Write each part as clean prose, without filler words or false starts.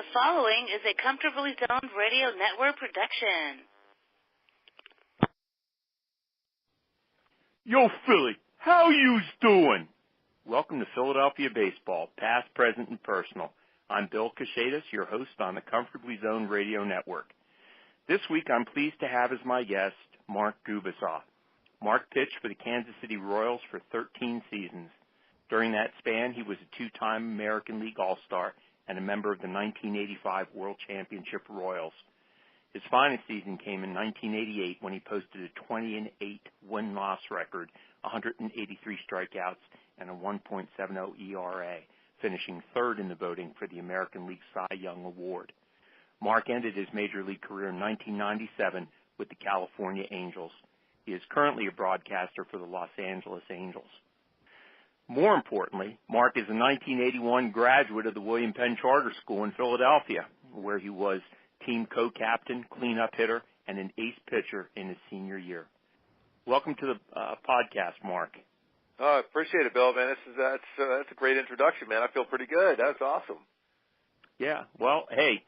The following is a Comfortably Zoned Radio Network production. Yo, Philly, how yous doing? Welcome to Philadelphia Baseball, past, present, and personal. I'm Bill Kashatus, your host on the Comfortably Zoned Radio Network. This week, I'm pleased to have as my guest Mark Gubicza. Mark pitched for the Kansas City Royals for 13 seasons. During that span, he was a two-time American League All-Star and a member of the 1985 World Championship Royals. His finest season came in 1988 when he posted a 20-8 win-loss record, 183 strikeouts, and a 1.70 ERA, finishing third in the voting for the American League Cy Young Award. Mark ended his major league career in 1997 with the California Angels. He is currently a broadcaster for the Los Angeles Angels. More importantly, Mark is a 1981 graduate of the William Penn Charter School in Philadelphia, where he was team co-captain, cleanup hitter, and an ace pitcher in his senior year. Welcome to the podcast, Mark. Oh, I appreciate it, Bill, man. That's a great introduction, man. I feel pretty good. That's awesome. Yeah, well, hey,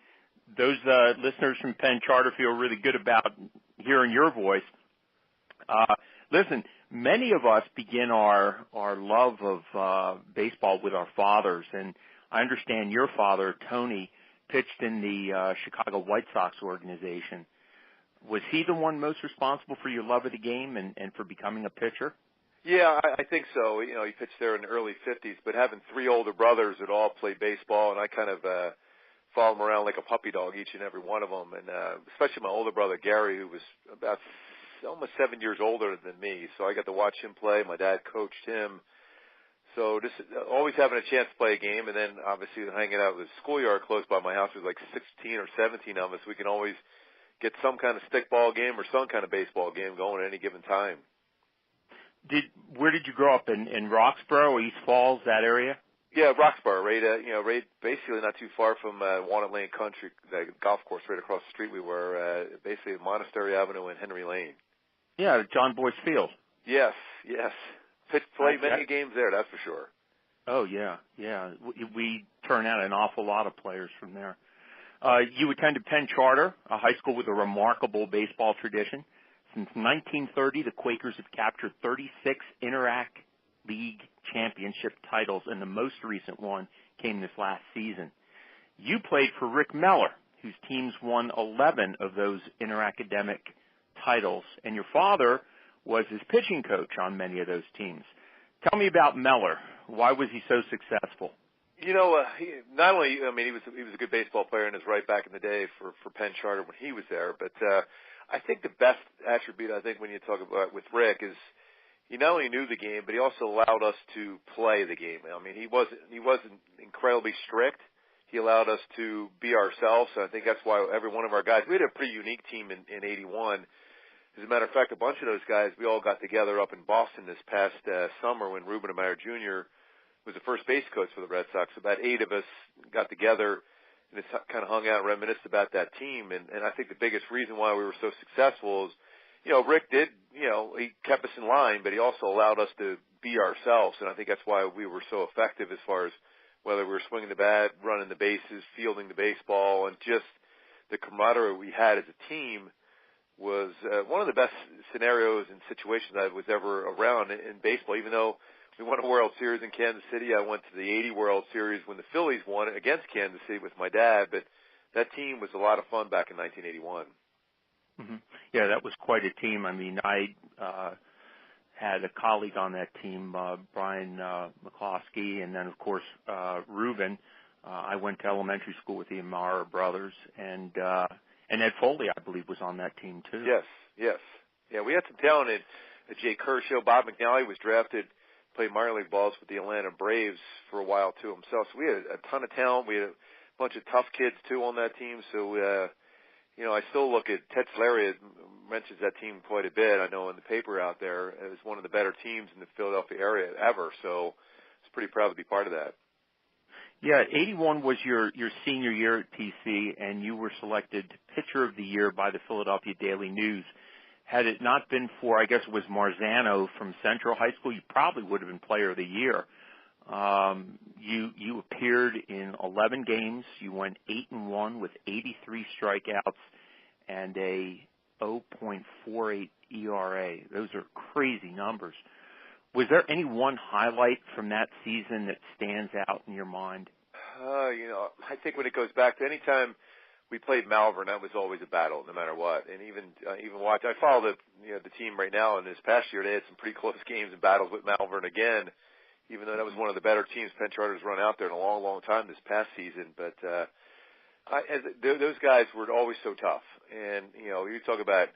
those listeners from Penn Charter feel really good about hearing your voice. Listen, many of us begin our love of baseball with our fathers, and I understand your father, Tony, pitched in the Chicago White Sox organization. Was he the one most responsible for your love of the game and for becoming a pitcher? Yeah, I think so. You know, he pitched there in the early 50s, but having three older brothers that all played baseball, and I kind of followed them around like a puppy dog, each and every one of them, and especially my older brother, Gary, who was about almost 7 years older than me, so I got to watch him play. My dad coached him. So just always having a chance to play a game, and then obviously hanging out with the schoolyard close by my house. There was like 16 or 17 of us. We can always get some kind of stickball game or some kind of baseball game going at any given time. Where did you grow up, in Roxborough, East Falls, that area? Yeah, Roxborough, right basically not too far from Walnut Lane Country, the golf course right across the street. We were basically Monastery Avenue and Henry Lane. Yeah, John Boyce Field. Yes. Played many games there, that's for sure. Oh, yeah. We turn out an awful lot of players from there. You attended Penn Charter, a high school with a remarkable baseball tradition. Since 1930, the Quakers have captured 36 Interac League championship titles, and the most recent one came this last season. You played for Rick Meller, whose teams won 11 of those interacademic titles, and your father was his pitching coach on many of those teams. Tell me about Meller. Why was he so successful? You know, he was a good baseball player and is right back in the day for Penn Charter when he was there. But I think the best attribute, when you talk about with Rick, is he not only knew the game, but he also allowed us to play the game. I mean, he wasn't incredibly strict. He allowed us to be ourselves. So I think that's why every one of our guys, we had a pretty unique team in 81. As a matter of fact, a bunch of those guys, we all got together up in Boston this past summer when Ruben Amaya Jr. was the first base coach for the Red Sox. About 8 of us got together and just kind of hung out and reminisced about that team. And I think the biggest reason why we were so successful is, Rick did, he kept us in line, but he also allowed us to be ourselves. And I think that's why we were so effective as far as whether we were swinging the bat, running the bases, fielding the baseball, and just the camaraderie we had as a team was one of the best scenarios and situations I was ever around in baseball. Even though we won a World Series in Kansas City, I went to the 80 World Series when the Phillies won it against Kansas City with my dad, but that team was a lot of fun back in 1981. Mm-hmm. Yeah, that was quite a team. I mean, I had a colleague on that team, Brian McCloskey, and then, of course, Ruben. I went to elementary school with the Amara brothers, and Ed Foley, I believe, was on that team, too. Yes. Yeah, we had some talent in Jay Kershaw. Bob McNally was drafted, played minor league balls with the Atlanta Braves for a while, too, himself. So we had a ton of talent. We had a bunch of tough kids, too, on that team. So, I still look at Ted Slaria mentions that team quite a bit. I know in the paper out there, it was one of the better teams in the Philadelphia area ever. So I was pretty proud to be part of that. Yeah, 81 was your senior year at PC, and you were selected Pitcher of the Year by the Philadelphia Daily News. Had it not been for, I guess it was Marzano from Central High School, you probably would have been Player of the Year. You appeared in 11 games. You went 8-1 with 83 strikeouts and a 0.48 ERA. Those are crazy numbers. Was there any one highlight from that season that stands out in your mind? I think when it goes back to any time we played Malvern, that was always a battle, no matter what. And even watch. I follow the team right now, and this past year they had some pretty close games and battles with Malvern again. Even though that was one of the better teams Penn Charter's run out there in a long, long time this past season. But those guys were always so tough. And, you talk about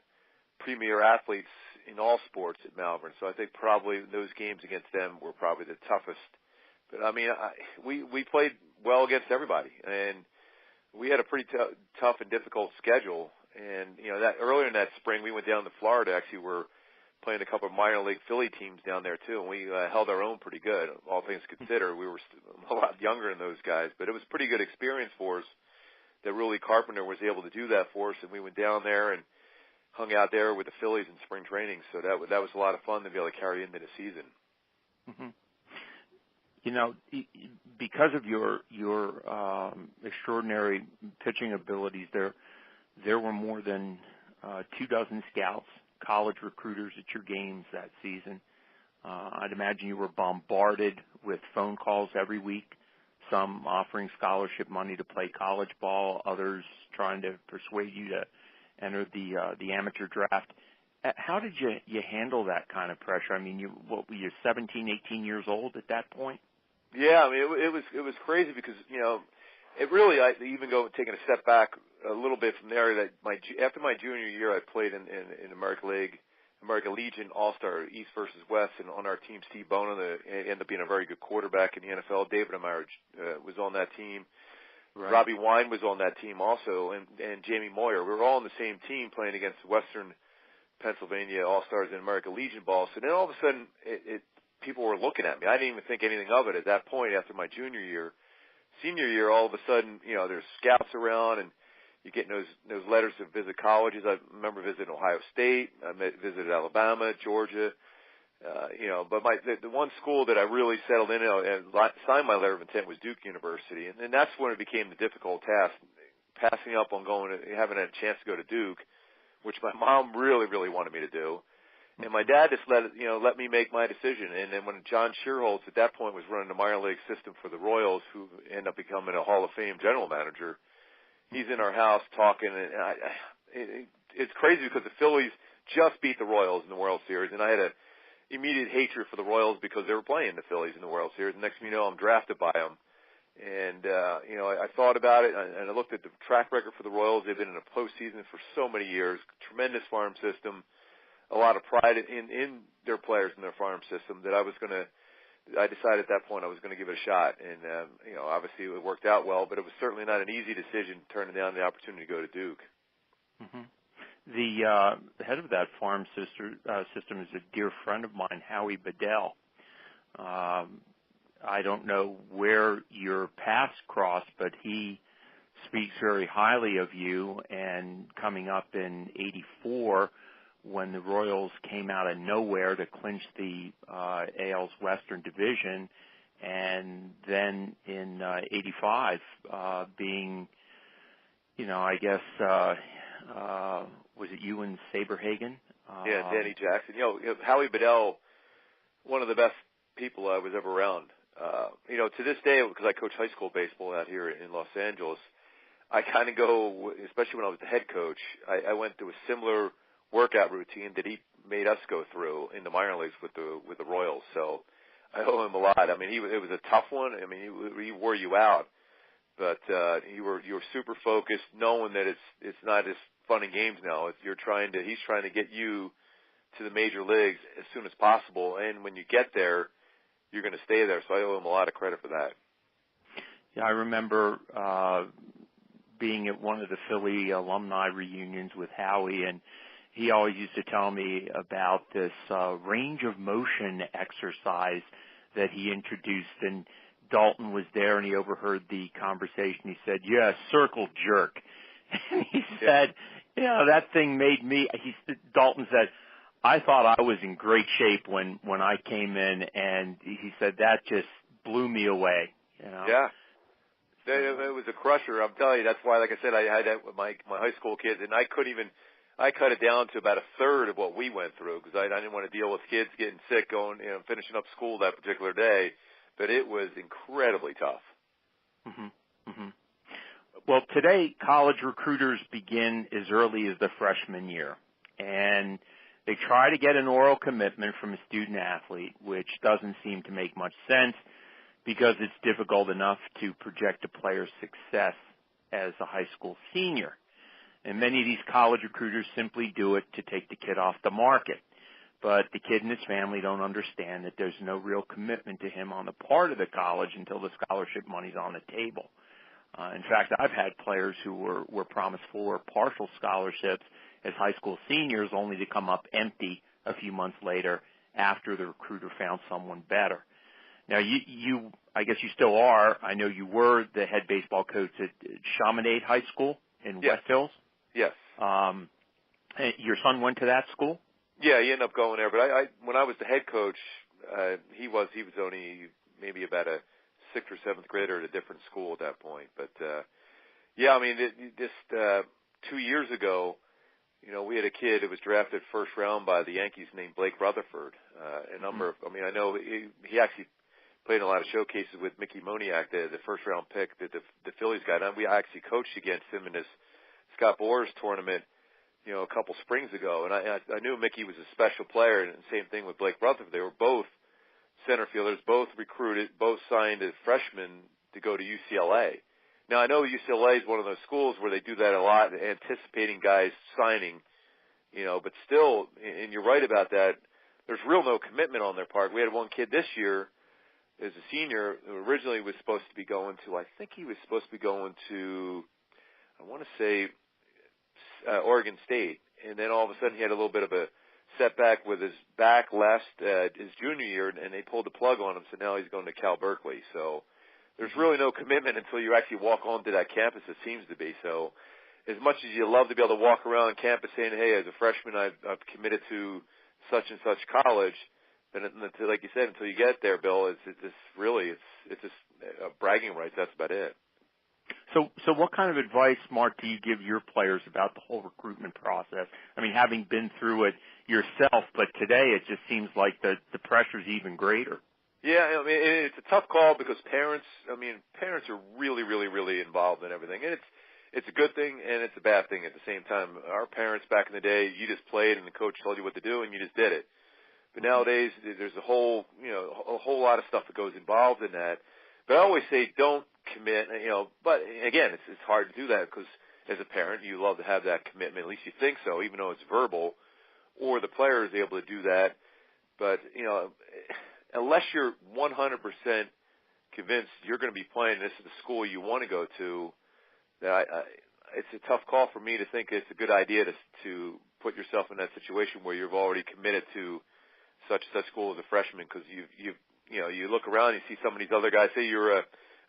premier athletes in all sports at Malvern. So I think probably those games against them were probably the toughest. But, we played well against everybody. And we had a pretty tough and difficult schedule. And, that earlier in that spring, we went down to Florida. Actually, we're playing a couple of minor league Philly teams down there too, and we held our own pretty good, all things considered. We were a lot younger than those guys, but it was a pretty good experience for us that Rudy Carpenter was able to do that for us, and we went down there and hung out there with the Phillies in spring training, so that was a lot of fun to be able to carry into the season. Mm-hmm. Because of your extraordinary pitching abilities, there were more than 24 scouts, college recruiters at your games that season. I'd imagine you were bombarded with phone calls every week, some offering scholarship money to play college ball, others trying to persuade you to enter the amateur draft. How did you handle that kind of pressure? I mean, were you 17, 18 years old at that point? Yeah, it was crazy because, it really, I even taking a step back a little bit from there, that after my junior year, I played in American Legion All-Star East versus West, and on our team, Steve Bono, ended up being a very good quarterback in the NFL. David Amire was on that team. Right. Robbie Wine was on that team also, and Jamie Moyer. We were all on the same team playing against Western Pennsylvania All-Stars in American Legion ball. So then all of a sudden, people were looking at me. I didn't even think anything of it at that point after my junior year. Senior year, all of a sudden, there's scouts around, and you get those letters to visit colleges. I remember visiting Ohio State. I visited Alabama, Georgia. But the one school that I really settled in and signed my letter of intent was Duke University, and that's when it became the difficult task, passing up on having a chance to go to Duke, which my mom really, really wanted me to do. And my dad just let me make my decision. And then when John Shearholtz at that point was running the minor league system for the Royals, who ended up becoming a Hall of Fame general manager, he's in our house talking. And it's crazy because the Phillies just beat the Royals in the World Series, and I had an immediate hatred for the Royals because they were playing the Phillies in the World Series. And next thing you know, I'm drafted by them. And, I thought about it, and I looked at the track record for the Royals. They've been in a postseason for so many years, tremendous farm system, a lot of pride in their players in their farm system, that I decided at that point I was going to give it a shot. And, obviously it worked out well, but it was certainly not an easy decision turning down the opportunity to go to Duke. Mm-hmm. The head of that farm system is a dear friend of mine, Howie Bedell. I don't know where your paths crossed, but he speaks very highly of you. And coming up in '84, when the Royals came out of nowhere to clinch the AL's Western Division, and then in '85 being, I guess, was it you and Saberhagen? Yeah, Danny Jackson. Howie Bedell, one of the best people I was ever around. To this day, because I coach high school baseball out here in Los Angeles, I kind of go, especially when I was the head coach, I went through a similar workout routine that he made us go through in the minor leagues with the Royals. So I owe him a lot. I mean, it was a tough one. I mean, he wore you out, but you were super focused, knowing that it's not just fun and games now. He's trying to get you to the major leagues as soon as possible, and when you get there, you're going to stay there. So I owe him a lot of credit for that. Yeah, I remember being at one of the Philly alumni reunions with Howie, and he always used to tell me about this range of motion exercise that he introduced, and Dalton was there, and he overheard the conversation. He said, "Yeah, circle jerk." And he said, that thing made me, Dalton said, "I thought I was in great shape when I came in," and he said that just blew me away. Yeah. It was a crusher. I'm telling you, that's why, like I said, I had that with my high school kids, and I cut it down to about a third of what we went through because I didn't want to deal with kids getting sick, finishing up school that particular day. But it was incredibly tough. Mm-hmm. Mm-hmm. Well, today college recruiters begin as early as the freshman year, and they try to get an oral commitment from a student athlete, which doesn't seem to make much sense because it's difficult enough to project a player's success as a high school senior. And many of these college recruiters simply do it to take the kid off the market. But the kid and his family don't understand that there's no real commitment to him on the part of the college until the scholarship money's on the table. In fact, I've had players who were promised full or partial scholarships as high school seniors only to come up empty a few months later after the recruiter found someone better. Now, I guess you still are. I know you were the head baseball coach at Chaminade High School in Yes. West Hills. Yes. Your son went to that school? Yeah, he ended up going there. But I when I was the head coach, he was only maybe about a 6th or 7th grader at a different school at that point. But yeah, I mean, just 2 years ago, we had a kid who was drafted first round by the Yankees named Blake Rutherford. I know he actually played in a lot of showcases with Mickey Moniak, the first round pick that the Phillies got. And we actually coached against him in this Scott Boras tournament, a couple springs ago. And I knew Mickey was a special player, and same thing with Blake Rutherford. They were both center fielders, both recruited, both signed as freshmen to go to UCLA. Now, I know UCLA is one of those schools where they do that a lot, anticipating guys signing, but still, and you're right about that, there's real no commitment on their part. We had one kid this year as a senior who originally was supposed to be going to, I want to say, Oregon State. And then all of a sudden he had a little bit of a setback with his back last his junior year, and they pulled the plug on him, so now he's going to Cal Berkeley. So there's really no commitment until you actually walk onto that campus, it seems to be. So as much as you love to be able to walk around campus saying, hey, as a freshman, I've committed to such and such college, then until, like you said, until you get there, Bill, it's just bragging rights. That's about it. So what kind of advice, Mark, do you give your players about the whole recruitment process? I mean, having been through it yourself, but today it just seems like the pressure's even greater. Yeah, I mean, it's a tough call because parents are really, really, really involved in everything. And it's a good thing and it's a bad thing at the same time. Our parents back in the day, you just played and the coach told you what to do and you just did it. But nowadays, there's a whole lot of stuff that goes involved in that. But I always say don't commit, but again, it's hard to do that because as a parent, you love to have that commitment. At least you think so, even though it's verbal, or the player is able to do that. But, unless you're 100% convinced you're going to be playing this at the school you want to go to, it's a tough call for me to think it's a good idea to put yourself in that situation where you've already committed to such school as a freshman, because you look around and you see some of these other guys, say you're a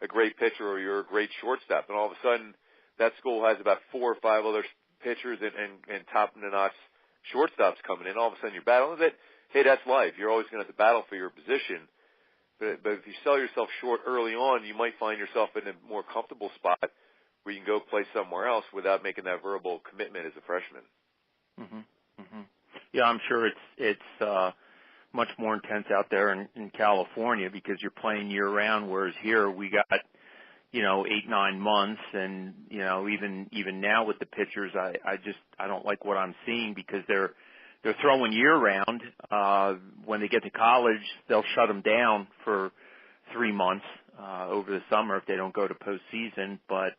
great pitcher or you're a great shortstop, and all of a sudden that school has about 4 or 5 other pitchers and top-of-the-notch shortstops coming in. All of a sudden you're battling with it. Hey, that's life. You're always going to have to battle for your position. But if you sell yourself short early on, you might find yourself in a more comfortable spot where you can go play somewhere else without making that verbal commitment as a freshman. Mm-hmm. Mm-hmm. Yeah, I'm sure it's much more intense out there in California because you're playing year round, whereas here we got 8-9 months, and even now with the pitchers, I don't like what I'm seeing because they're throwing year round. When they get to college, they'll shut them down for 3 months over the summer if they don't go to postseason. But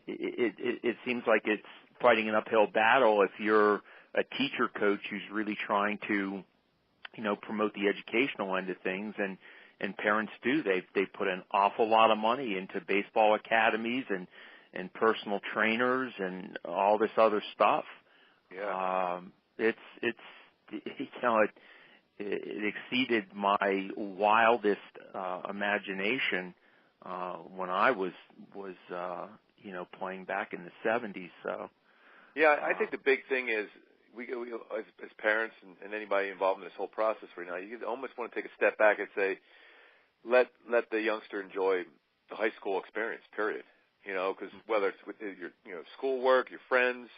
it seems like it's fighting an uphill battle if you're a teacher coach who's really trying to promote the educational end of things, and parents do. They put an awful lot of money into baseball academies and personal trainers and all this other stuff. Yeah. It exceeded my wildest imagination when I was playing back in the 70s. So yeah, I think the big thing is as parents and anybody involved in this whole process right now, you almost want to take a step back and say, let the youngster enjoy the high school experience, period. Because whether it's with your schoolwork, your friends,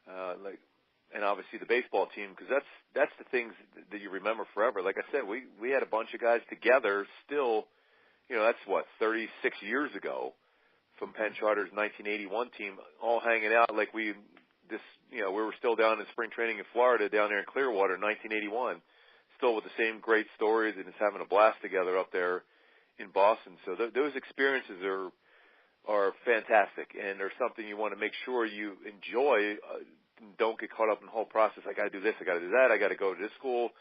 and obviously the baseball team, because that's the things that you remember forever. Like I said, we had a bunch of guys together still. That's 36 years ago from Penn Charter's 1981 team, all hanging out like we were still down in spring training in Florida, down there in Clearwater in 1981, still with the same great stories and just having a blast together up there in Boston. So those experiences are fantastic, and they're something you want to make sure you enjoy. Don't get caught up in the whole process. I got to do this, I got to do that, I got to go to this school.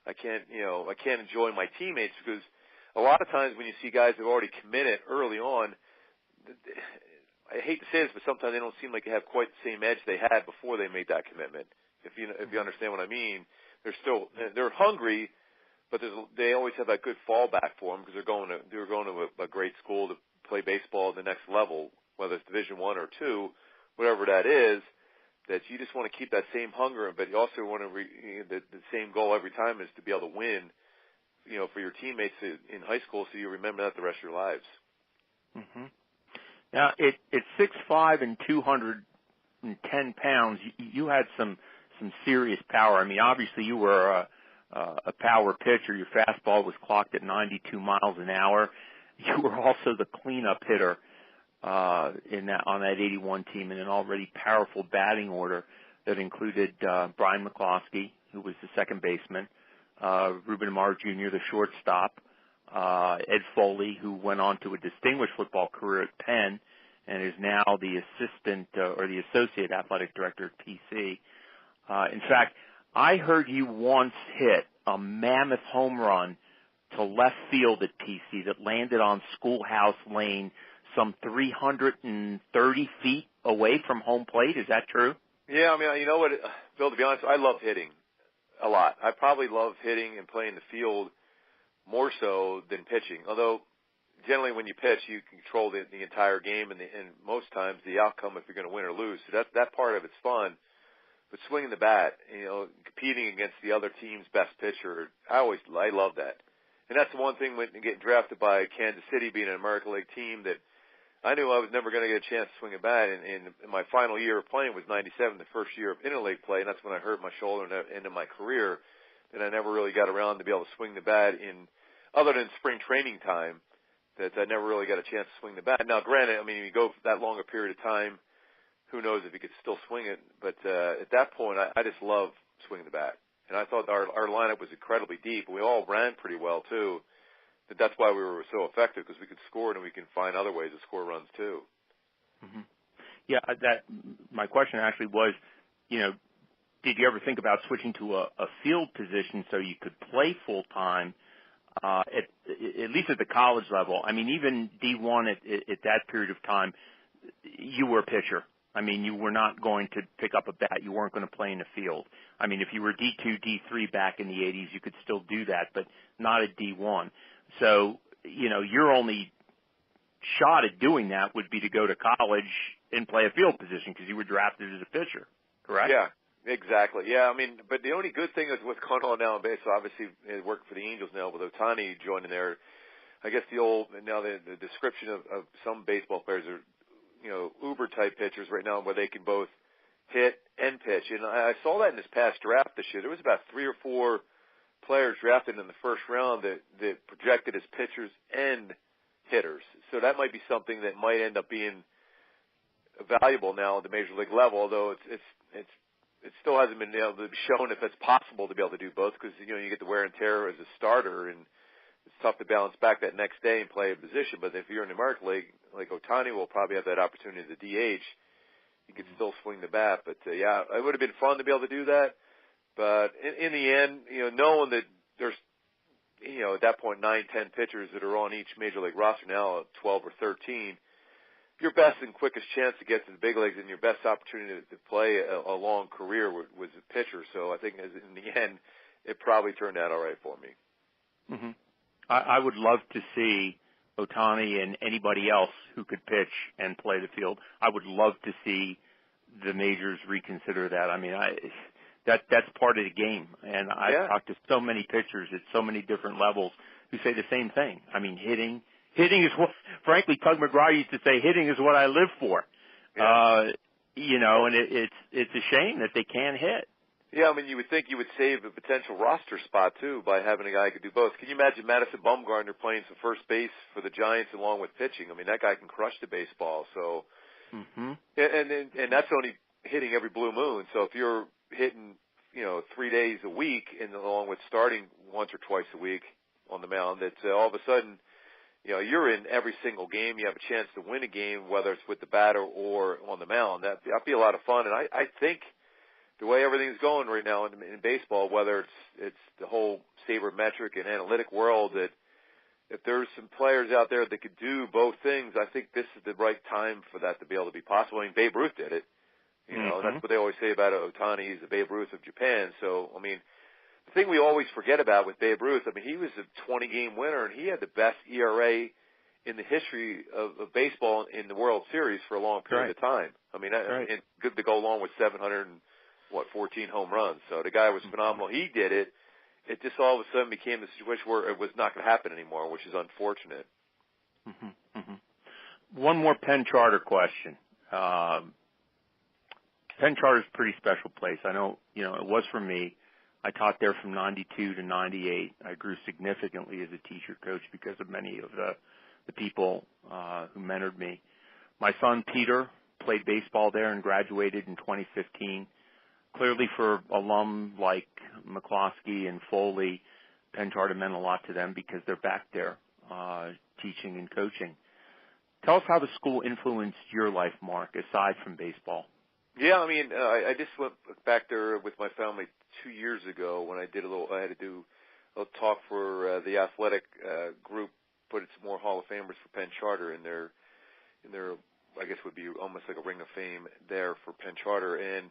I can't enjoy my teammates, because a lot of times when you see guys who've already committed early on, I hate to say this, but sometimes they don't seem like they have quite the same edge they had before they made that commitment. If you understand what I mean, they're hungry, but they always have that good fallback for them because they're going to a great school to play baseball at the next level, whether it's Division I or II, whatever that is. That you just want to keep that same hunger, but you also want to the same goal every time is to be able to win, for your teammates in high school, so you remember that the rest of your lives. Mm-hmm. Now, at 6'5" and 210 pounds, you had some serious power. I mean, obviously you were a power pitcher. Your fastball was clocked at 92 miles an hour. You were also the cleanup hitter on that 81 team in an already powerful batting order that included Brian McCloskey, who was the second baseman, Reuben Amar Jr., the shortstop, Ed Foley, who went on to a distinguished football career at Penn and is now the assistant or the associate athletic director at PC. In fact, I heard you once hit a mammoth home run to left field at PC that landed on Schoolhouse Lane some 330 feet away from home plate. Is that true? Yeah, I mean, you know what, Bill, to be honest, I love hitting a lot. I probably love hitting and playing the field more so than pitching, although generally when you pitch, you control the entire game and most times the outcome if you're going to win or lose. So that part of it's fun. But swinging the bat, competing against the other team's best pitcher, I love that. And that's the one thing when getting drafted by Kansas City, being an American League team, that I knew I was never going to get a chance to swing a bat. And my final year of playing was 97, the first year of interleague play, and that's when I hurt my shoulder and ended my career. And I never really got around to be able to swing the bat other than spring training time, that I never really got a chance to swing the bat. Now, granted, I mean, if you go for that long a period of time, who knows if you could still swing it. But at that point, I just love swinging the bat. And I thought our lineup was incredibly deep. We all ran pretty well, too. That's why we were so effective, because we could score and we can find other ways to score runs, too. Mm-hmm. Yeah, my question actually was, did you ever think about switching to a field position so you could play full-time, at least at the college level? I mean, even D1 at that period of time, you were a pitcher. I mean, you were not going to pick up a bat. You weren't going to play in the field. I mean, if you were D2, D3 back in the 80s, you could still do that, but not at D1. So, your only shot at doing that would be to go to college and play a field position because you were drafted as a pitcher, correct? Yeah, exactly. Yeah, I mean, but the only good thing is what's going on now in baseball, obviously working for the Angels now with Ohtani joining there. I guess the description of some baseball players are, uber-type pitchers right now where they can both hit and pitch. And I saw that in this past draft this year. There was about 3 or 4 players drafted in the first round that projected as pitchers and hitters. So that might be something that might end up being valuable now at the major league level, although it still hasn't been able to be shown if it's possible to be able to do both, because, you get the wear and tear as a starter, and it's tough to balance back that next day and play a position. But if you're in the American League, like Ohtani will probably have that opportunity as a DH, you can still swing the bat. But, yeah, it would have been fun to be able to do that. But in the end, knowing that there's, at that point, 9, 10 pitchers that are on each major league roster now, 12 or 13, your best and quickest chance to get to the big leagues and your best opportunity to play a long career was a pitcher. So I think in the end, it probably turned out all right for me. Mm-hmm. I would love to see Ohtani and anybody else who could pitch and play the field. I would love to see the majors reconsider that. I mean, that's part of the game. And I've talked to so many pitchers at so many different levels who say the same thing. I mean, hitting is what, frankly, Tug McGraw used to say, hitting is what I live for. Yeah. And it's a shame that they can't hit. Yeah, I mean, you would think you would save a potential roster spot, too, by having a guy who could do both. Can you imagine Madison Bumgarner playing some first base for the Giants along with pitching? I mean, that guy can crush the baseball. So, and that's only hitting every blue moon. So if you're hitting, 3 days a week and along with starting once or twice a week on the mound, that all of a sudden, you're in every single game. You have a chance to win a game, whether it's with the batter or on the mound. That'd be a lot of fun. And I think the way everything's going right now in baseball, whether it's the whole sabermetric and analytic world, that if there's some players out there that could do both things, I think this is the right time for that to be able to be possible. I mean, Babe Ruth did it. That's what they always say about Ohtani. He's the Babe Ruth of Japan. So, I mean, the thing we always forget about with Babe Ruth, I mean, he was a 20-game winner, and he had the best ERA in the history of baseball in the World Series for a long period of time. I mean, and good to go along with 14 home runs. So the guy was phenomenal. He did it. It just all of a sudden became the situation where it was not going to happen anymore, which is unfortunate. One more Penn Charter question. Penn Charter is a pretty special place. I know, it was for me. I taught there from 92 to 98. I grew significantly as a teacher coach because of many of the people who mentored me. My son, Peter, played baseball there and graduated in 2015. Clearly for alum like McCloskey and Foley, Penn Charter meant a lot to them because they're back there teaching and coaching. Tell us how the school influenced your life, Mark, aside from baseball. Yeah, I mean, I just went back there with my family 2 years ago when I had to do a little talk for the athletic group, put some more Hall of Famers for Penn Charter in their, I guess would be almost like a Ring of Fame there for Penn Charter. And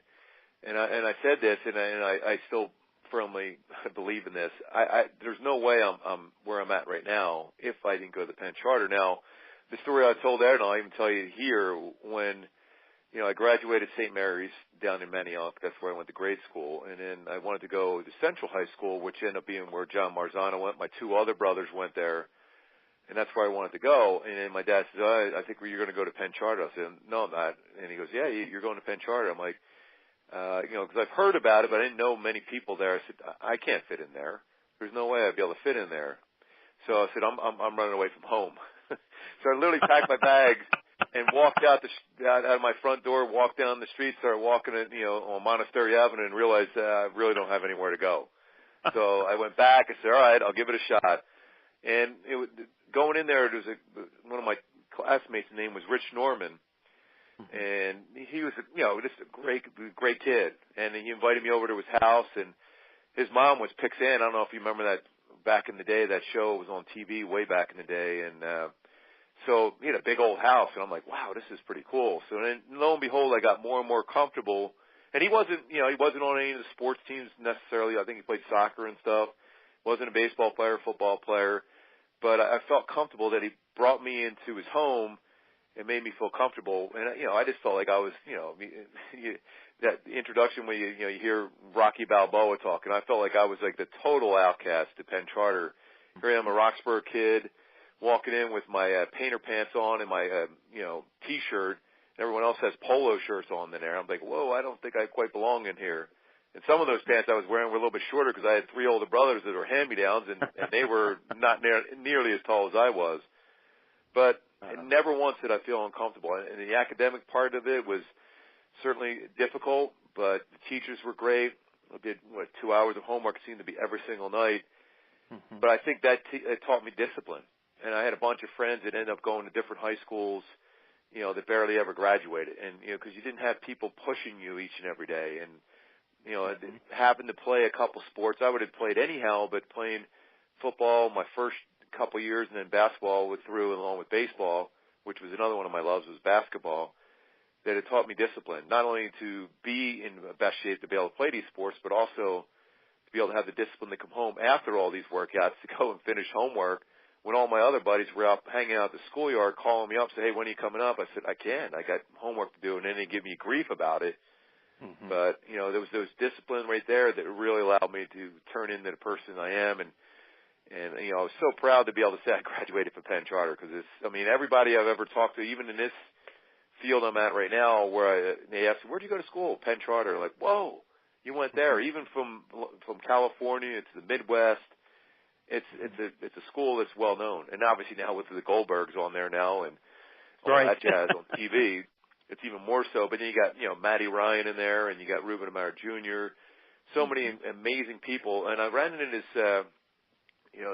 I said this, and I still firmly believe in this. There's no way I'm where I'm at right now if I didn't go to the Penn Charter. Now, the story I told there, and I'll even tell you here, when I graduated St. Mary's down in Manioc. That's where I went to grade school, and then I wanted to go to Central High School, which ended up being where John Marzano went. My two other brothers went there, and that's where I wanted to go. And then my dad said, I think you're going to go to Penn Charter. I said, no, I'm not. And he goes, yeah, you're going to Penn Charter. I'm like, because I've heard about it, but I didn't know many people there. I said, I can't fit in there. There's no way I'd be able to fit in there. So I said, I'm running away from home. So I literally packed my bags and walked out of my front door, walked down the street, started walking on Monastery Avenue, and realized I really don't have anywhere to go. So I went back. I said, all right, I'll give it a shot. And going in there, one of my classmates' name was Rich Norman. And he was, just a great kid. And he invited me over to his house, and his mom was Pixan. I don't know if you remember that back in the day. That show was on TV way back in the day. And so he had a big old house, and I'm like, wow, this is pretty cool. So then, lo and behold, I got more and more comfortable. And he wasn't on any of the sports teams necessarily. I think he played soccer and stuff. Wasn't a baseball player, football player. But I felt comfortable that he brought me into his home. It made me feel comfortable, and I just felt like I was, that introduction when you hear Rocky Balboa talking. I felt like I was like the total outcast to Penn Charter. Here I am, a Roxborough kid, walking in with my painter pants on and my T-shirt. Everyone else has polo shirts on there. I'm like, whoa, I don't think I quite belong in here. And some of those pants I was wearing were a little bit shorter because I had three older brothers that were hand-me-downs, and they were not nearly as tall as I was. But never once did I feel uncomfortable. And the academic part of it was certainly difficult, but the teachers were great. I did 2 hours of homework, seemed to be every single night. But I think that it taught me discipline. And I had a bunch of friends that ended up going to different high schools, that barely ever graduated. And, because you didn't have people pushing you each and every day. And, I happened to play a couple sports. I would have played anyhow, but playing football my first couple years, and then basketball through along with baseball, which was another one of my loves, was basketball, that it taught me discipline, not only to be in the best shape to be able to play these sports, but also to be able to have the discipline to come home after all these workouts to go and finish homework when all my other buddies were out hanging out at the schoolyard calling me up, say, hey, when are you coming up? I said, I can't. I got homework to do. And then they give me grief about it. Mm-hmm. But, there was those discipline right there that really allowed me to turn into the person I am. And I was so proud to be able to say I graduated from Penn Charter because everybody I've ever talked to, even in this field I'm at right now, where they ask me, where'd you go to school? Penn Charter. Like, whoa, you went there. Even from California to the Midwest, it's a school that's well known. And obviously now with the Goldbergs on there now and all that jazz on TV, it's even more so. But then you got Matty Ryan in there, and you got Ruben Amaro Jr. So many amazing people. And I ran into this.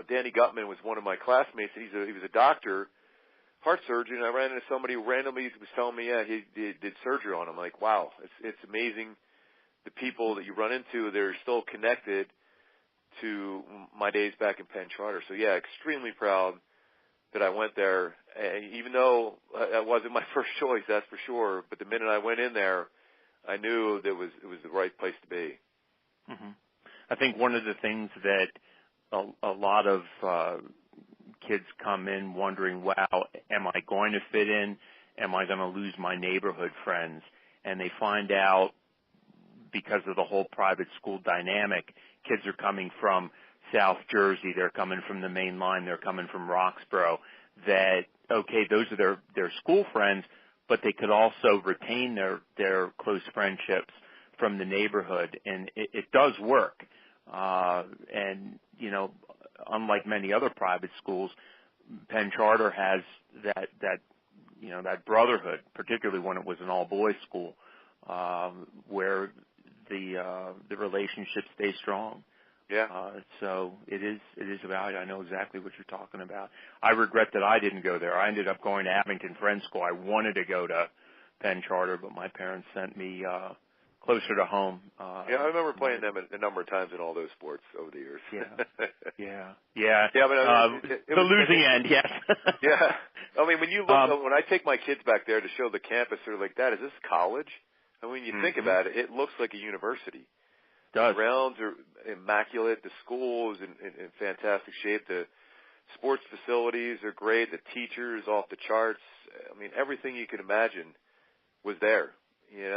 Danny Gutman was one of my classmates, and he was a doctor, heart surgeon. I ran into somebody who randomly was telling me, he did surgery on him. I'm like, wow, it's amazing the people that you run into that are still connected to my days back in Penn Charter. So, extremely proud that I went there, and even though that wasn't my first choice, that's for sure. But the minute I went in there, I knew that it was the right place to be. Mm-hmm. I think one of the things that a lot of kids come in wondering, wow, am I going to fit in? Am I going to lose my neighborhood friends? And they find out because of the whole private school dynamic, kids are coming from South Jersey, they're coming from the main line, they're coming from Roxborough, that, okay, those are their school friends, but they could also retain their close friendships from the neighborhood, and it does work. And, unlike many other private schools, Penn Charter has that brotherhood, particularly when it was an all-boys school, where the relationships stay strong. Yeah. So it is about, I know exactly what you're talking about. I regret that I didn't go there. I ended up going to Abington Friends School. I wanted to go to Penn Charter, but my parents sent me closer to home. I remember playing them a number of times in all those sports over the years. Yeah. But the losing end, yes. Yeah. When you look, when I take my kids back there to show the campus, they're like, Dad, is this college? And when you think about it, it looks like a university. The grounds are immaculate. The school is in fantastic shape. The sports facilities are great. The teachers off the charts. Everything you could imagine was there. It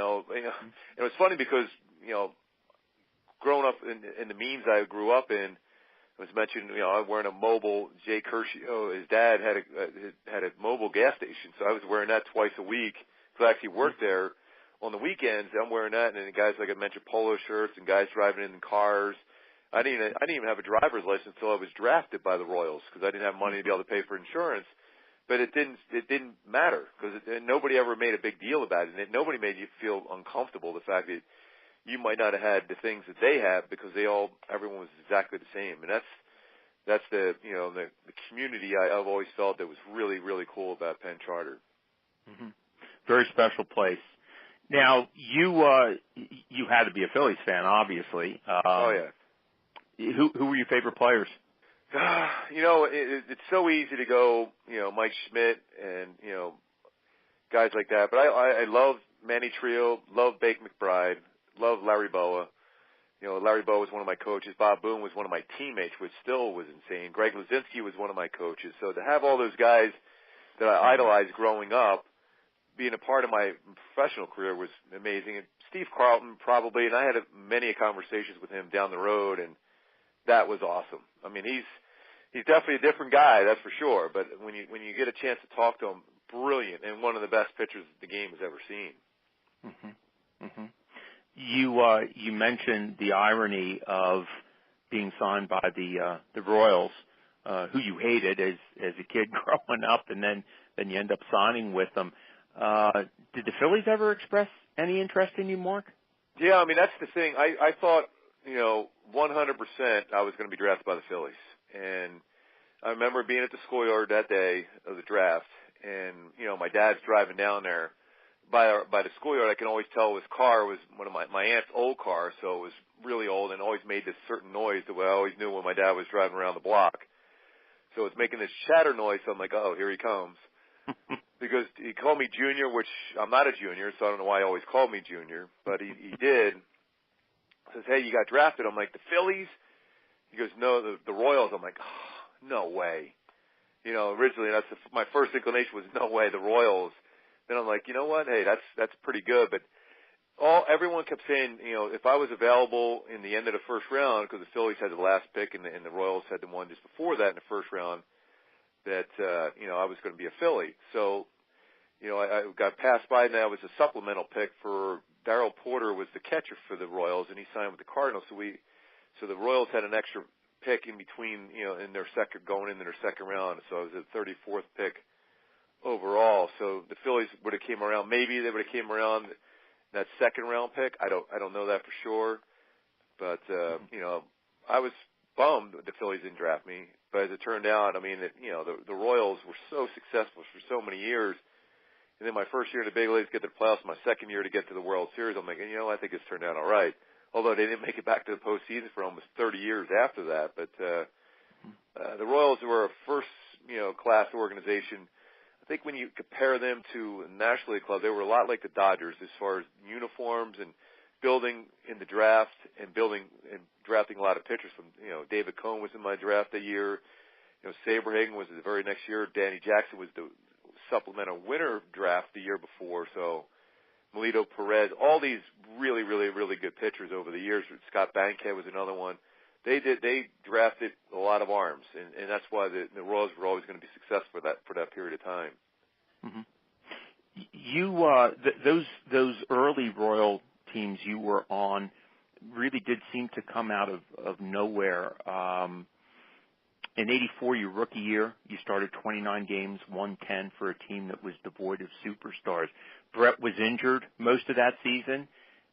was funny because, growing up in the means I grew up in, it was mentioned, I'm wearing a mobile, Jay Curcio, his dad had a mobile gas station, so I was wearing that twice a week. So I actually worked there. On the weekends, I'm wearing that, and then guys, like I mentioned, polo shirts, and guys driving in cars. I didn't even have a driver's license until I was drafted by the Royals because I didn't have money to be able to pay for insurance. But it didn't matter because nobody ever made a big deal about it. And nobody made you feel uncomfortable. The fact that you might not have had the things that they had because everyone was exactly the same. And that's the community I've always felt that was really, really cool about Penn Charter. Mm-hmm. Very special place. Now, you had to be a Phillies fan, obviously. Oh, yeah. Who were your favorite players? It's so easy to go, Mike Schmidt and, guys like that. But I love Manny Trio, love Bake McBride, love Larry Boa. Larry Boa was one of my coaches. Bob Boone was one of my teammates, which still was insane. Greg Lazinski was one of my coaches. So to have all those guys that I idolized growing up, being a part of my professional career was amazing. And Steve Carlton probably, and I had many conversations with him down the road, and that was awesome. He's definitely a different guy, that's for sure. But when you get a chance to talk to him, brilliant and one of the best pitchers the game has ever seen. Mm-hmm. Mm-hmm. You mentioned the irony of being signed by the Royals, who you hated as a kid growing up, and then you end up signing with them. Did the Phillies ever express any interest in you, Mark? Yeah, that's the thing. I thought, 100% I was going to be drafted by the Phillies. And I remember being at the schoolyard that day of the draft, and, my dad's driving down there. By the schoolyard, I can always tell his car was one of my aunt's old cars, so it was really old and always made this certain noise that I always knew when my dad was driving around the block. So it's making this chatter noise, so I'm like, oh, here he comes. Because he called me Junior, which I'm not a junior, so I don't know why he always called me Junior, but he did. Says, hey, you got drafted. I'm like, the Phillies? He goes, no, the Royals. I'm like, oh, no way. Originally my first inclination was no way, the Royals. Then I'm like, you know what? Hey, that's pretty good. But everyone kept saying, if I was available in the end of the first round, because the Phillies had the last pick and the Royals had the one just before that in the first round, that, I was going to be a Philly. So, I got passed by, and that was a supplemental pick for Darryl Porter was the catcher for the Royals, and he signed with the Cardinals. So the Royals had an extra pick in between, in their going into their second round. So I was the 34th pick overall. So the Phillies would have came around. Maybe they would have came around that second round pick. I don't know that for sure. But, I was bummed that the Phillies didn't draft me. But as it turned out, the Royals were so successful for so many years. And then my first year in the big leagues, get to the playoffs. My second year to get to the World Series, I'm thinking, I think it's turned out all right. Although they didn't make it back to the postseason for almost 30 years after that. But the Royals were a first, class organization. I think when you compare them to a National League club, they were a lot like the Dodgers as far as uniforms and building in the draft and drafting a lot of pitchers. From David Cohn was in my draft a year. Saberhagen was the very next year. Danny Jackson was the supplemental winner draft the year before. So Melito Perez, all these really, really, really good pitchers over the years. Scott Bankhead was another one. They drafted a lot of arms, and that's why the Royals were always going to be successful for that period of time. Mm-hmm. Those early Royal teams you were on really did seem to come out of nowhere. In '84, your rookie year, you started 29 games, won 10 for a team that was devoid of superstars. Brett was injured most of that season,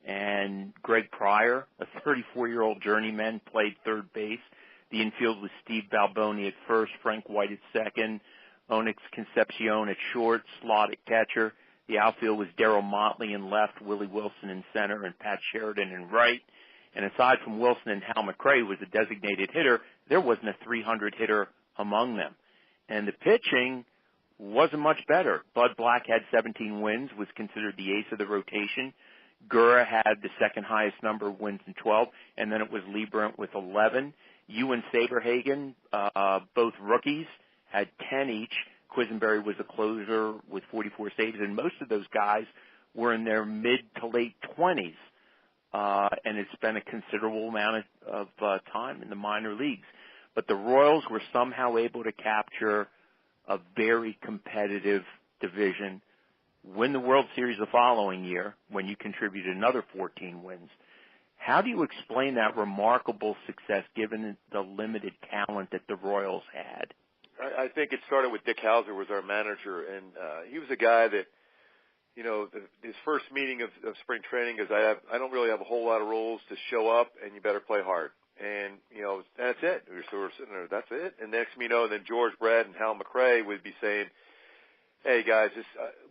and Greg Pryor, a 34-year-old journeyman, played third base. The infield was Steve Balboni at first, Frank White at second, Onyx Concepcion at short, Slot at catcher. The outfield was Darryl Motley in left, Willie Wilson in center, and Pat Sheridan in right. And aside from Wilson and Hal McRae, who was a designated hitter, there wasn't a 300 hitter among them. And the pitching wasn't much better. Bud Black had 17 wins, was considered the ace of the rotation. Gura had the second highest number of wins in 12, and then it was Lee Brent with 11. You and Saberhagen, both rookies, had 10 each. Quisenberry was a closer with 44 saves, and most of those guys were in their mid to late 20s. And it's been a considerable amount of time in the minor leagues. But the Royals were somehow able to capture a very competitive division, win the World Series the following year when you contributed another 14 wins. How do you explain that remarkable success given the limited talent that the Royals had? I think it started with Dick Hauser was our manager, and he was a guy that, his first meeting of spring training is I don't really have a whole lot of rules to show up, and you better play hard. And, that's it. So we're sitting there, that's it. And next thing you know, then George Brett and Hal McRae would be saying, hey, guys,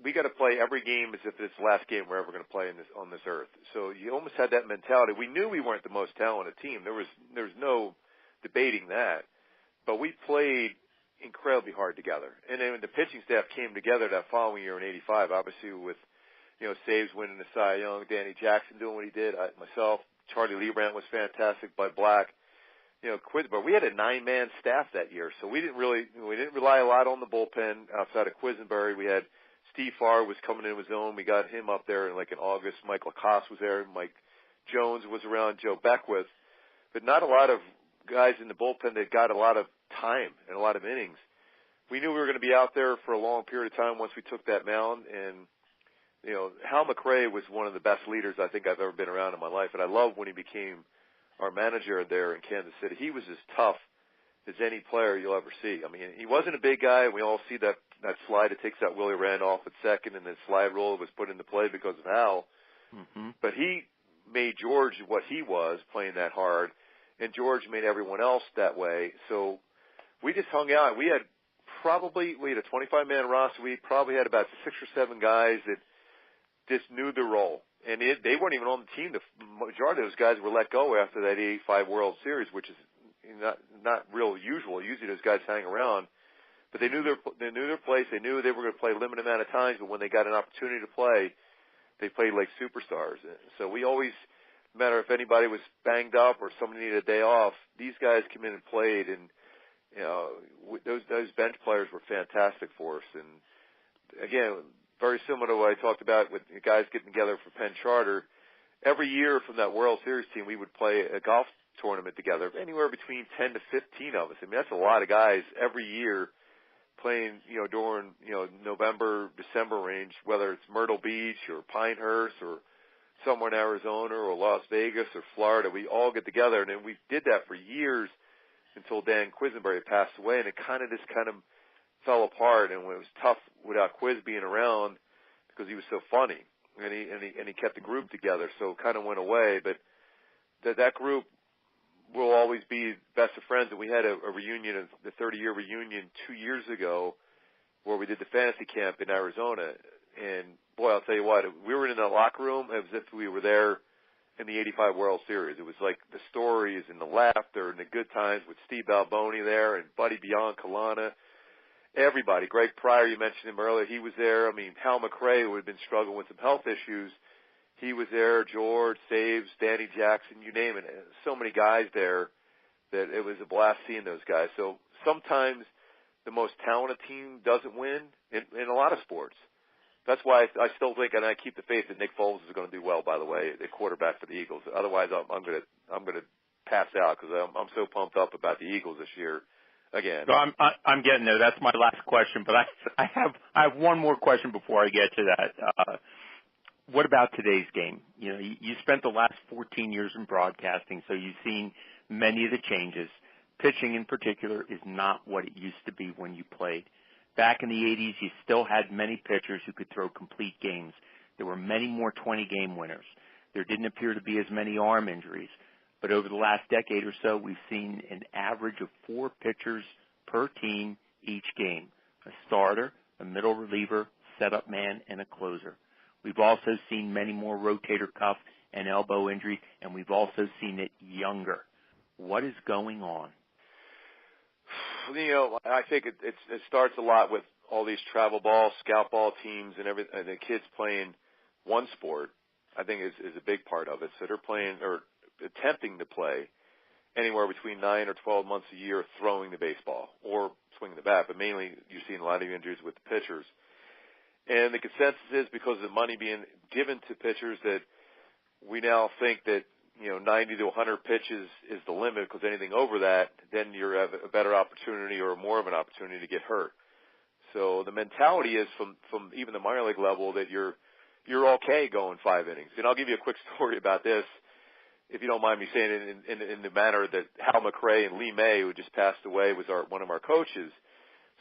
we got to play every game as if it's the last game we're ever going to play on this earth. So you almost had that mentality. We knew we weren't the most talented team. There was no debating that. But we played incredibly hard together. And then when the pitching staff came together that following year in '85, obviously with, saves winning the Cy Young, Danny Jackson doing what he did, myself, Charlie Leibrandt was fantastic, Bud Black, Quisenberry. We had a 9-man staff that year, so we didn't rely a lot on the bullpen outside of Quisenberry. We had Steve Farr was coming in his own. We got him up there in August. Mike Lacoste was there. Mike Jones was around. Joe Beckwith. But not a lot of guys in the bullpen that got a lot of time and a lot of innings. We knew we were going to be out there for a long period of time once we took that mound, and Hal McRae was one of the best leaders I think I've ever been around in my life, and I loved when he became our manager there in Kansas City. He was as tough as any player you'll ever see. I mean, he wasn't a big guy, and we all see that slide. It takes out Willie Randolph at second, and the slide rule was put into play because of Hal. Mm-hmm. But he made George what he was, playing that hard, and George made everyone else that way. So we just hung out. We had a 25-man roster. We probably had about 6 or 7 guys that just knew their role. And they weren't even on the team. The majority of those guys were let go after that '85 World Series, which is not real usual. Usually those guys hang around. But they knew their place. They knew they were going to play a limited amount of times, but when they got an opportunity to play, they played like superstars. So we always, no matter if anybody was banged up or somebody needed a day off, these guys came in and played, and those bench players were fantastic for us. And again, very similar to what I talked about with the guys getting together for Penn Charter. every year from that World Series team, we would play a golf tournament together, anywhere between 10 to 15 of us. I mean, that's a lot of guys every year playing, during, November, December range, whether it's Myrtle Beach or Pinehurst or somewhere in Arizona or Las Vegas or Florida. We all get together, and then we did that for years until Dan Quisenberry passed away, and it kind of fell apart, and it was tough without Quiz being around because he was so funny, and he kept the group together, so it kind of went away. But that group will always be best of friends, and we had a reunion, the 30-year reunion 2 years ago where we did the fantasy camp in Arizona, and boy, I'll tell you what, we were in the locker room as if we were there in the 85 World Series. It was like the stories and the laughter and the good times with Steve Balboni there and Buddy Biancalana. Everybody. Greg Pryor, you mentioned him earlier, he was there. I mean, Hal McRae, who had been struggling with some health issues, he was there. George, Saves, Danny Jackson, you name it. So many guys there that it was a blast seeing those guys. So sometimes the most talented team doesn't win in a lot of sports. That's why I still think, and I keep the faith that Nick Foles is going to do well, by the way, the quarterback for the Eagles. Otherwise, I'm going to pass out because I'm so pumped up about the Eagles this year. Again. So I'm getting there. That's my last question, but I have one more question before I get to that. What about today's game? You spent the last 14 years in broadcasting, so you've seen many of the changes. Pitching in particular is not what it used to be when you played. Back in the 80s, you still had many pitchers who could throw complete games. There were many more 20-game winners. There didn't appear to be as many arm injuries. But over the last decade or so, we've seen an average of 4 pitchers per team each game: a starter, a middle reliever, setup man, and a closer. We've also seen many more rotator cuff and elbow injuries, and we've also seen it younger. What is going on? I think it starts a lot with all these travel ball, scout ball teams and everything, and the kids playing one sport, I think is a big part of it. So they're playing or attempting to play anywhere between 9 or 12 months a year throwing the baseball or swinging the bat, but mainly you're seeing a lot of injuries with the pitchers. And the consensus is because of the money being given to pitchers that we now think that 90 to 100 pitches is the limit, because anything over that, then you have a better opportunity or more of an opportunity to get hurt. So the mentality is from even the minor league level that you're okay going 5 innings. And I'll give you a quick story about this, if you don't mind me saying it in the manner that Hal McRae and Lee May, who just passed away, was one of our coaches.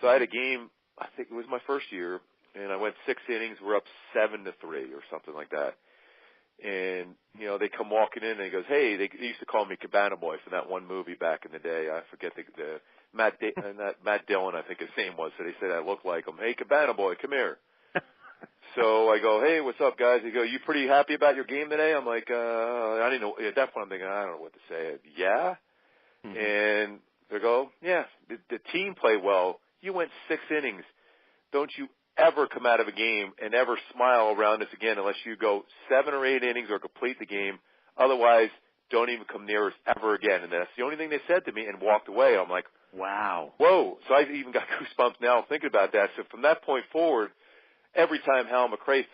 So I had a game, I think it was my first year, and I went 6 innings. We're up 7-3 or something like that. And, they come walking in and he goes, hey, they used to call me Cabana Boy from that one movie back in the day. I forget the Matt Dillon, I think his name was. So they said I looked like him. Hey, Cabana Boy, come here. So I go, hey, what's up, guys? They go, you pretty happy about your game today? I'm like, I didn't know. At that point, I'm thinking, I don't know what to say. Yeah. Mm-hmm. And they go, yeah, the team played well. You went 6 innings. Don't you ever come out of a game and ever smile around us again unless you go 7 or 8 innings or complete the game. Otherwise, don't even come near us ever again. And that's the only thing they said to me, and walked away. I'm like, wow. Whoa. So I even got goosebumps now thinking about that. So from that point forward, every time Hal McRae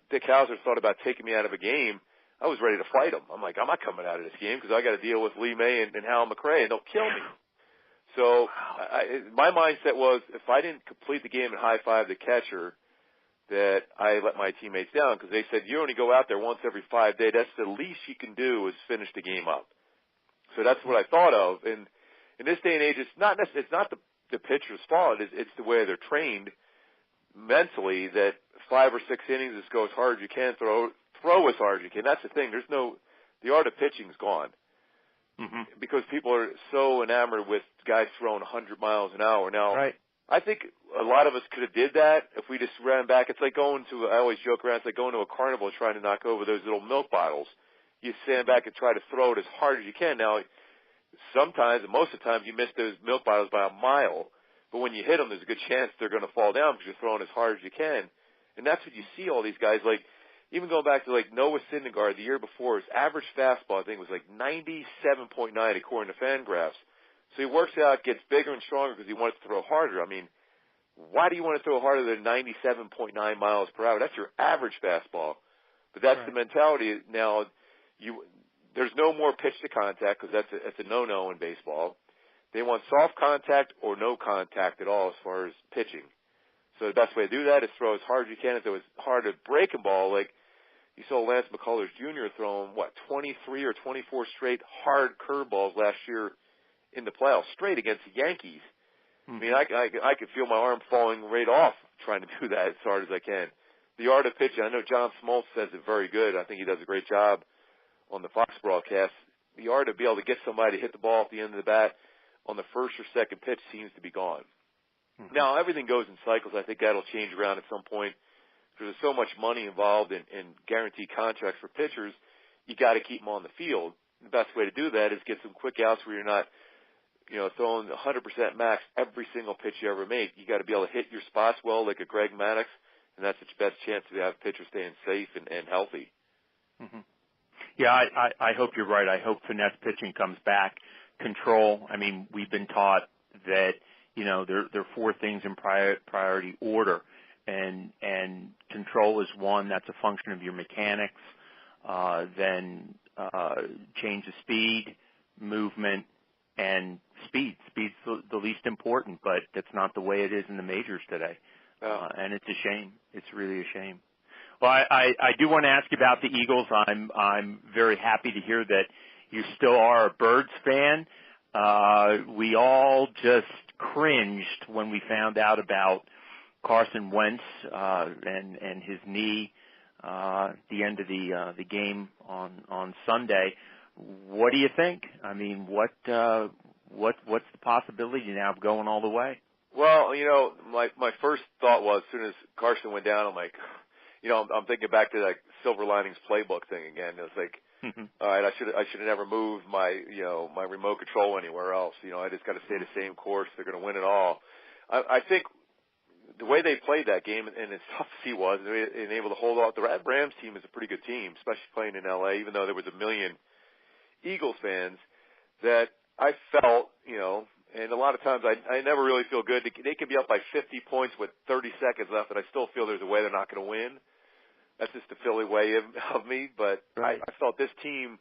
Dick Hauser thought about taking me out of a game, I was ready to fight him. I'm like, I'm not coming out of this game because I got to deal with Lee May and Hal McRae, and they'll kill me. So my mindset was, if I didn't complete the game and high-five the catcher, that I let my teammates down, because they said, you only go out there once every 5 days. That's the least you can do is finish the game up. So that's what I thought of. And in this day and age, it's not the pitcher's fault. It's the way they're trained mentally, that 5 or 6 innings, just go as hard as you can, throw as hard as you can. That's the thing. The art of pitching is gone. Mm-hmm. Because people are so enamored with guys throwing 100 miles an hour. Now, right. I think a lot of us could have did that if we just ran back. It's like I always joke around, it's like going to a carnival trying to knock over those little milk bottles. You stand back and try to throw it as hard as you can. Now, sometimes, and most of the time, you miss those milk bottles by a mile. But when you hit them, there's a good chance they're going to fall down because you're throwing as hard as you can. And that's what you see all these guys, like, even going back to, like, Noah Syndergaard the year before, his average fastball, I think, was like 97.9 according to Fangraphs. So he works out, gets bigger and stronger because he wants to throw harder. I mean, why do you want to throw harder than 97.9 miles per hour? That's your average fastball. But that's the mentality now. There's no more pitch to contact because that's a no-no in baseball. They want soft contact or no contact at all as far as pitching. So the best way to do that is throw as hard as you can. If it was hard to break a ball, like you saw Lance McCullers Jr. throwing, 23 or 24 straight hard curveballs last year in the playoffs, straight against the Yankees. I mean, I could feel my arm falling right off trying to do that as hard as I can. The art of pitching, I know John Smoltz says it very good. I think he does a great job on the Fox broadcast. The art of being able to get somebody to hit the ball at the end of the bat on the first or second pitch seems to be gone. Now, everything goes in cycles. I think that'll change around at some point. There's so much money involved in guaranteed contracts for pitchers, you got to keep them on the field. The best way to do that is get some quick outs where you're not, throwing 100% max every single pitch you ever make. You got to be able to hit your spots well, like a Greg Maddux, and that's the best chance to have pitchers staying safe and healthy. Yeah, I hope you're right. I hope finesse pitching comes back. Control. I mean, we've been taught that there are four things in priority order. And control is one. That's a function of your mechanics. Then change of speed, movement, and speed. Speed's the least important, but that's not the way it is in the majors today. And it's a shame. It's really a shame. Well, I do want to ask you about the Eagles. I'm very happy to hear that you still are a Birds fan. We all just cringed when we found out about Carson Wentz and his knee at the end of the game on Sunday. What do you think? I mean, what's the possibility now of going all the way? Well, my first thought was as soon as Carson went down, I'm like, I'm thinking back to that Silver Linings Playbook thing again. It was like, all right, I should have never moved my remote control anywhere else. I just got to stay the same course. They're going to win it all. I think the way they played that game, and it's tough to see, was they were able to hold off. The Rams team is a pretty good team, especially playing in L.A., even though there was a million Eagles fans, that I felt, and a lot of times I never really feel good. They can be up by 50 points with 30 seconds left, and I still feel there's a way they're not going to win. That's just the Philly way of me, but I felt this team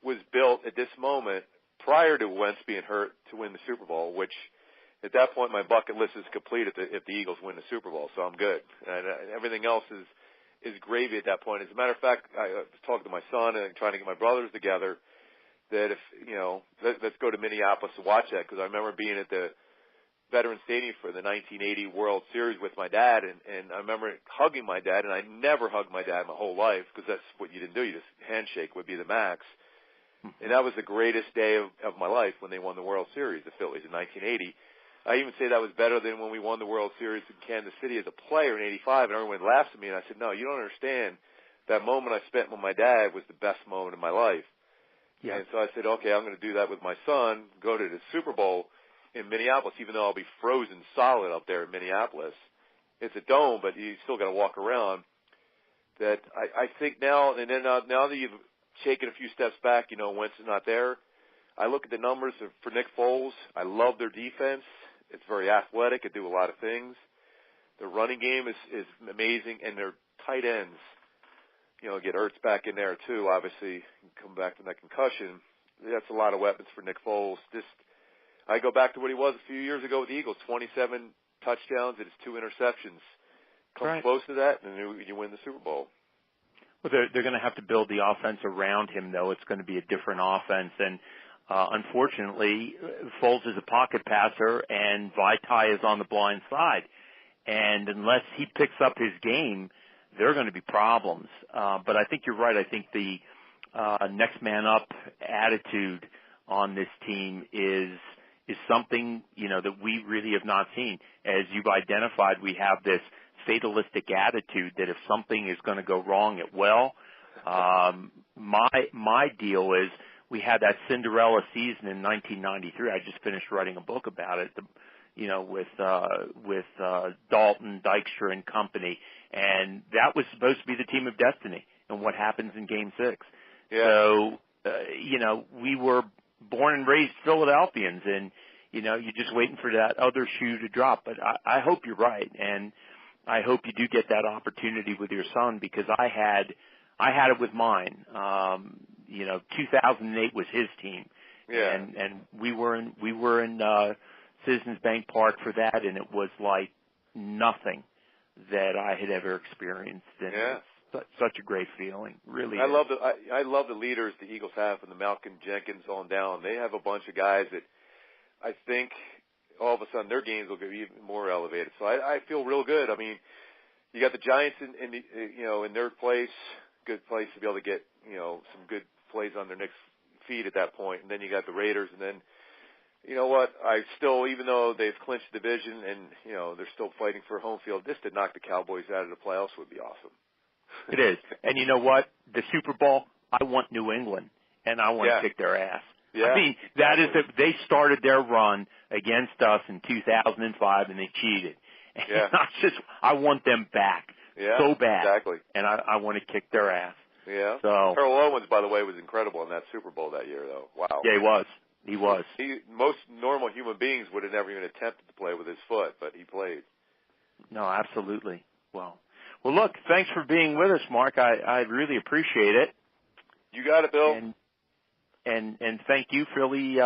was built at this moment prior to Wentz being hurt to win the Super Bowl, which at that point my bucket list is complete if the Eagles win the Super Bowl, so I'm good. And everything else is gravy at that point. As a matter of fact, I was talking to my son and trying to get my brothers together that if, let's go to Minneapolis to watch that, because I remember being at the Veterans Stadium for the 1980 World Series with my dad, and I remember hugging my dad, and I never hugged my dad my whole life because that's what you didn't do. You just handshake would be the max. And that was the greatest day of my life when they won the World Series, the Phillies, in 1980. I even say that was better than when we won the World Series in Kansas City as a player in 85, and everyone laughs at me, and I said, no, you don't understand. That moment I spent with my dad was the best moment of my life. Yeah. And so I said, okay, I'm going to do that with my son, go to the Super Bowl in Minneapolis, even though I'll be frozen solid up there in Minneapolis. It's a dome, but you still got to walk around. That I think now, and then now that you've taken a few steps back, Wentz is not there. I look at the numbers for Nick Foles. I love their defense. It's very athletic. It do a lot of things. Their running game is amazing, and their tight ends, get Ertz back in there too. Obviously, come back from that concussion. That's a lot of weapons for Nick Foles. I go back to what he was a few years ago with the Eagles, 27 touchdowns and his 2 interceptions. Come close to that, and you win the Super Bowl. Well, they're going to have to build the offense around him, though. It's going to be a different offense. And unfortunately, Foles is a pocket passer, and Vitae is on the blind side. And unless he picks up his game, there are going to be problems. But I think you're right. I think the next man up attitude on this team is something, that we really have not seen. As you've identified, we have this fatalistic attitude that if something is going to go wrong, it will. My deal is we had that Cinderella season in 1993. I just finished writing a book about it, with Dalton, Dykstra, and company, and that was supposed to be the team of destiny. And what happens in Game 6? Yeah. So, we were born and raised Philadelphians, and you're just waiting for that other shoe to drop. But I hope you're right, and I hope you do get that opportunity with your son, because I I had it with mine. 2008 was his team. Yeah. And we were in Citizens Bank Park for that, and it was like nothing that I had ever experienced. And it's such a great feeling, really. I love the leaders the Eagles have, from the Malcolm Jenkins on down. They have a bunch of guys that I think all of a sudden their games will get even more elevated. So I feel real good. I mean, you got the Giants in their place, good place to be able to get some good plays on their next feet at that point, and then you got the Raiders, and then you know what? I still, even though they've clinched the division and they're still fighting for home field, just to knock the Cowboys out of the playoffs would be awesome. It is, and you know what? The Super Bowl, I want New England, and I want to kick their ass. Yeah, I mean, that is they started their run against us in 2005, and they cheated. And I want them back so bad, exactly. And I want to kick their ass. Yeah. So Terrell Owens, by the way, was incredible in that Super Bowl that year, though. Wow. Yeah, he was. Most normal human beings would have never even attempted to play with his foot, but he played. No, absolutely. Well, look, thanks for being with us, Mark. I really appreciate it. You got it, Bill. And thank you, Philly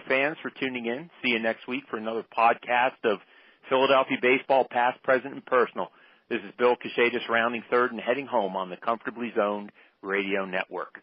fans, for tuning in. See you next week for another podcast of Philadelphia baseball, past, present, and personal. This is Bill Kashatus rounding third and heading home on the Comfortably Zoned Radio Network.